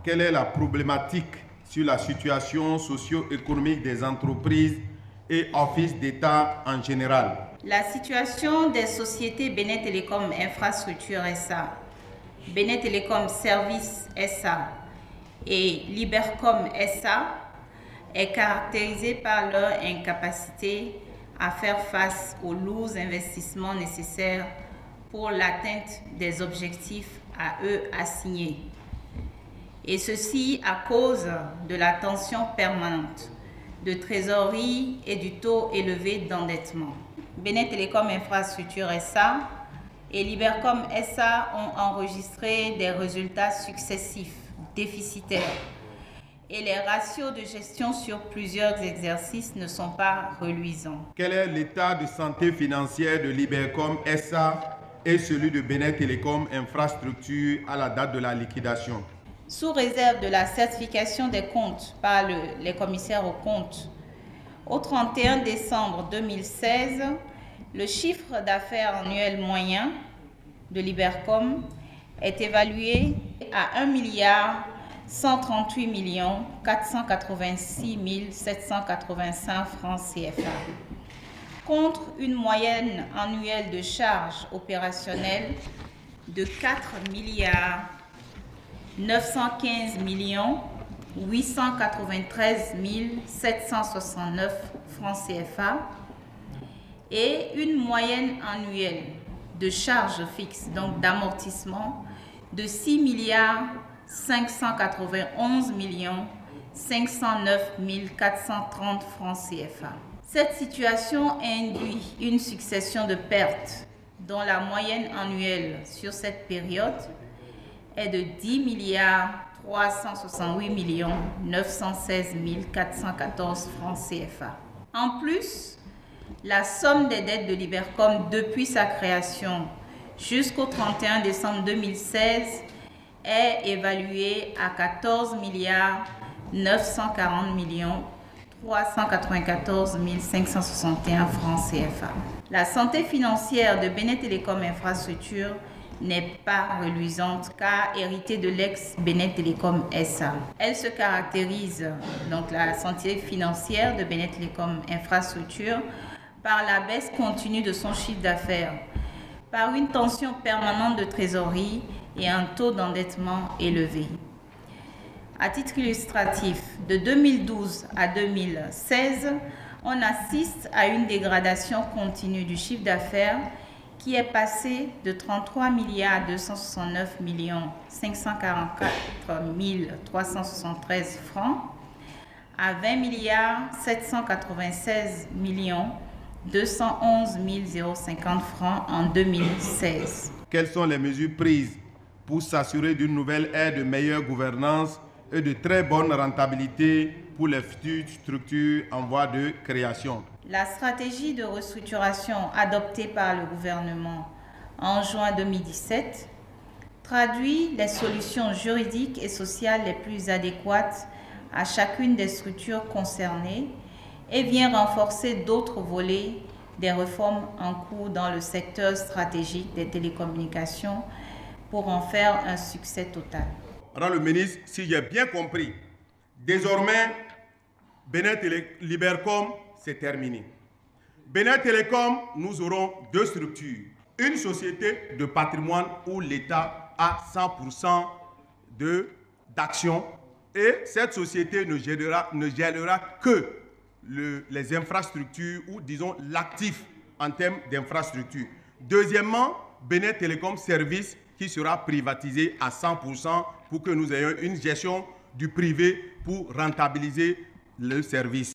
quelle est la problématique sur la situation socio-économique des entreprises et offices d'État en général? La situation des sociétés Benin Telecom Infrastructure SA, Benin Telecom Services SA et Libercom SA est caractérisée par leur incapacité à faire face aux lourds investissements nécessaires pour l'atteinte des objectifs à eux assignés. Et ceci à cause de la tension permanente de trésorerie et du taux élevé d'endettement. Benin Telecom Infrastructure SA et Libercom SA ont enregistré des résultats successifs déficitaires et les ratios de gestion sur plusieurs exercices ne sont pas reluisants. Quel est l'état de santé financière de Libercom SA et celui de Benin Telecom Infrastructure à la date de la liquidation? Sous réserve de la certification des comptes par les commissaires aux comptes, au 31 décembre 2016, le chiffre d'affaires annuel moyen de Libercom est évalué à 1 486 785 francs CFA, contre une moyenne annuelle de charges opérationnelles de 4 915 893 769 francs CFA et une moyenne annuelle de charges fixes, donc d'amortissement, de 6 591 509 430 francs CFA. Cette situation induit une succession de pertes dont la moyenne annuelle sur cette période est de 10 368 916 414 francs CFA. En plus, la somme des dettes de Libercom depuis sa création jusqu'au 31 décembre 2016 est évaluée à 14 940 394 561 francs CFA. La santé financière de Benin Telecom Infrastructure n'est pas reluisante car héritée de l'ex-Benin Telecom SA. Elle se caractérise, donc la santé financière de Benin Telecom Infrastructure, par la baisse continue de son chiffre d'affaires, par une tension permanente de trésorerie et un taux d'endettement élevé. À titre illustratif, de 2012 à 2016, on assiste à une dégradation continue du chiffre d'affaires qui est passé de 33 269 544 373 francs à 20 796 211 050 francs en 2016. Quelles sont les mesures prises pour s'assurer d'une nouvelle ère de meilleure gouvernance et de très bonne rentabilité pour les futures structures en voie de création? La stratégie de restructuration adoptée par le gouvernement en juin 2017 traduit les solutions juridiques et sociales les plus adéquates à chacune des structures concernées et vient renforcer d'autres volets des réformes en cours dans le secteur stratégique des télécommunications pour en faire un succès total. Madame le ministre, si j'ai bien compris, désormais, Benin Libercom, c'est terminé. Benin Telecom, nous aurons deux structures. Une société de patrimoine où l'État a 100% d'action et cette société ne gérera que les infrastructures ou disons l'actif en termes d'infrastructures. Deuxièmement, Benin Telecom Services qui sera privatisé à 100% pour que nous ayons une gestion du privé pour rentabiliser le service.